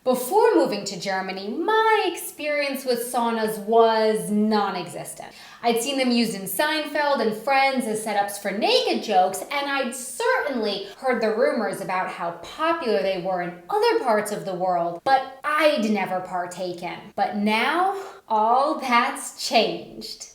Before moving to Germany, my experience with saunas was non-existent. I'd seen them used in Seinfeld and Friends as setups for naked jokes, and I'd certainly heard the rumors about how popular they were in other parts of the world, but I'd never partaken. But now, all that's changed.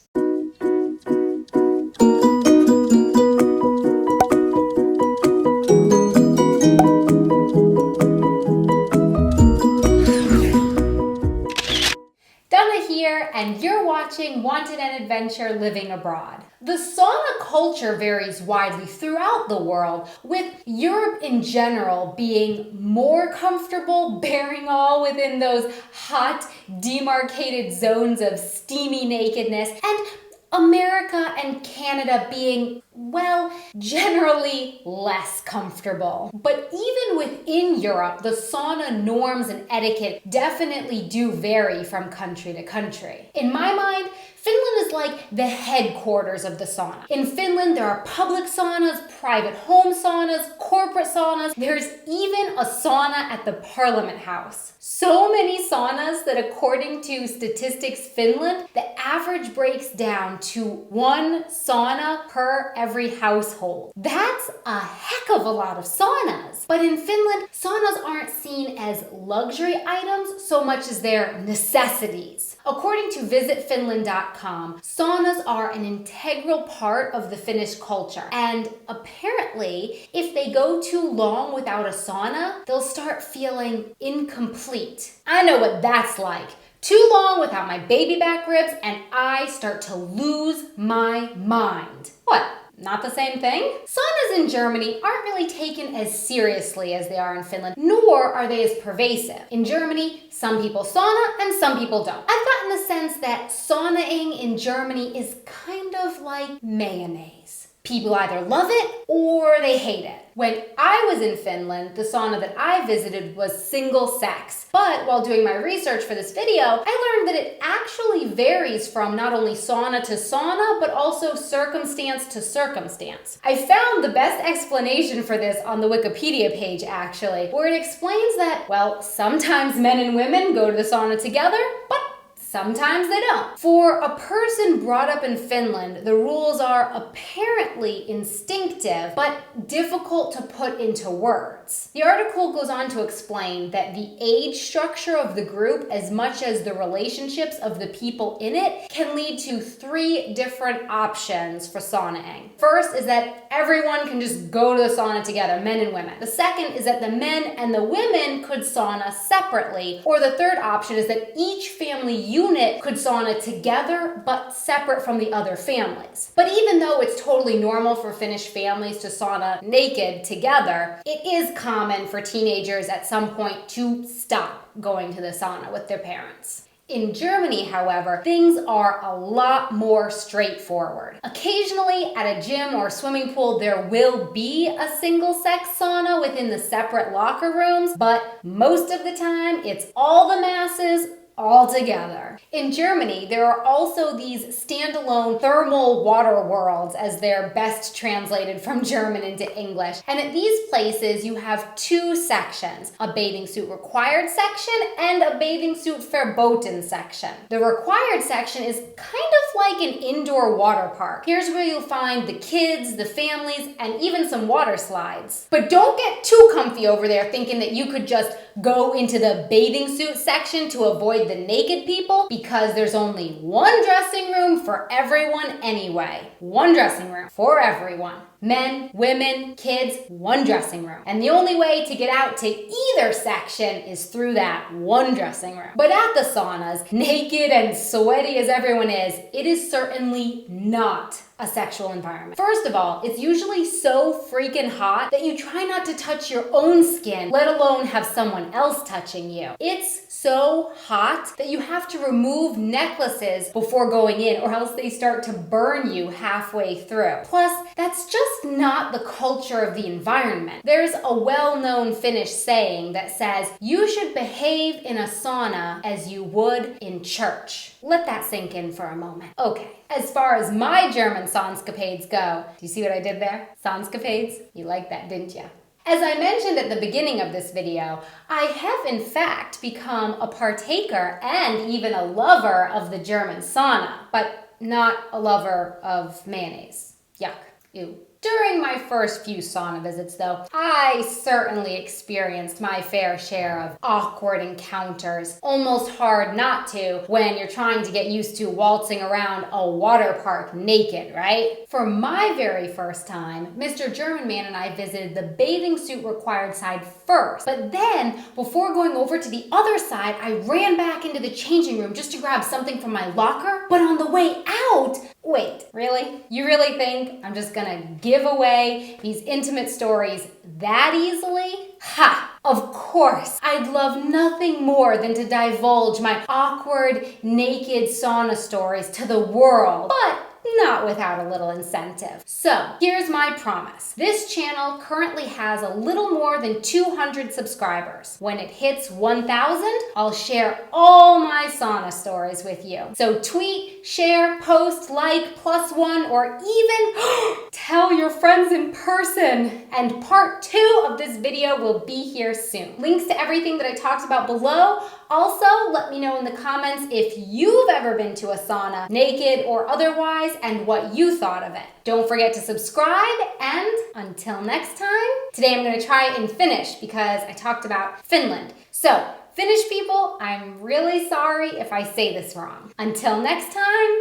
And you're watching Wanted and Adventure Living Abroad. The sauna culture varies widely throughout the world, with Europe in general being more comfortable bearing all within those hot, demarcated zones of steamy nakedness, and America and Canada being, well, generally less comfortable. But even within Europe, the sauna norms and etiquette definitely do vary from country to country. In my mind, Finland is like the headquarters of the sauna. In Finland, there are public saunas, private home saunas, corporate saunas. There's even a sauna at the Parliament House. So many saunas that according to Statistics Finland, the average breaks down to one sauna per every household. That's a heck of a lot of saunas. But in Finland, saunas aren't seen as luxury items so much as they're necessities. According to visitfinland.com, saunas are an integral part of the Finnish culture. And apparently, if they go too long without a sauna, they'll start feeling incomplete. I know what that's like. Too long without my baby back ribs and I start to lose my mind. What? Not the same thing? Saunas in Germany aren't really taken as seriously as they are in Finland, nor are they as pervasive. In Germany, some people sauna and some people don't. I've gotten the sense that saunaing in Germany is kind of like mayonnaise. People either love it or they hate it. When I was in Finland, the sauna that I visited was single sex. But while doing my research for this video, I learned that it actually varies from not only sauna to sauna, but also circumstance to circumstance. I found the best explanation for this on the Wikipedia page, actually, where it explains that, well, sometimes men and women go to the sauna together, but sometimes they don't. For a person brought up in Finland, the rules are apparently instinctive, but difficult to put into words. The article goes on to explain that the age structure of the group, as much as the relationships of the people in it, can lead to 3 different options for saunaing. First is that everyone can just go to the sauna together, men and women. The second is that the men and the women could sauna separately. Or the third option is that each family unit could sauna together, but separate from the other families. But even though it's totally normal for Finnish families to sauna naked together, it is common for teenagers at some point to stop going to the sauna with their parents. In Germany, however, things are a lot more straightforward. Occasionally, at a gym or swimming pool, there will be a single-sex sauna within the separate locker rooms, but most of the time, it's all the masses, all together. In Germany, there are also these standalone thermal water worlds, as they're best translated from German into English. And at these places, you have 2 sections, a bathing suit required section and a bathing suit verboten section. The required section is kind of like an indoor water park. Here's where you'll find the kids, the families, and even some water slides. But don't get too comfy over there thinking that you could just go into the bathing suit section to avoid the naked people, because there's only one dressing room for everyone anyway. One dressing room for everyone. Men, women, kids, one dressing room. And the only way to get out to either section is through that one dressing room. But at the saunas, naked and sweaty as everyone is, it is certainly not a sexual environment. First of all, it's usually so freaking hot that you try not to touch your own skin, let alone have someone else touching you. It's so hot that you have to remove necklaces before going in, or else they start to burn you halfway through. Plus, that's just not the culture of the environment. There's a well-known Finnish saying that says, you should behave in a sauna as you would in church. Let that sink in for a moment. Okay, as far as my German saunscapades go, do you see what I did there? Saunscapades? You liked that, didn't you? As I mentioned at the beginning of this video, I have in fact become a partaker and even a lover of the German sauna, but not a lover of mayonnaise. Yuck. Ew. During my first few sauna visits, though, I certainly experienced my fair share of awkward encounters. Almost hard not to when you're trying to get used to waltzing around a water park naked, right? For my very first time, Mr. German Man and I visited the bathing suit required side first. But then, before going over to the other side, I ran back into the changing room just to grab something from my locker. But on the way out, wait, really? You really think I'm just gonna give away these intimate stories that easily? Ha! Of course, I'd love nothing more than to divulge my awkward, naked sauna stories to the world, but not without a little incentive. So, here's my promise. This channel currently has a little more than 200 subscribers. When it hits 1,000, I'll share all my sauna stories with you. So tweet, share, post, like, +1, or even tell your friends in person. And part 2 of this video will be here soon. Links to everything that I talked about below. Also, let me know in the comments if you've ever been to a sauna, naked or otherwise, and what you thought of it. Don't forget to subscribe, and until next time, today I'm going to try it in Finnish because I talked about Finland. So, Finnish people, I'm really sorry if I say this wrong. Until next time,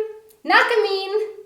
Nakamiin!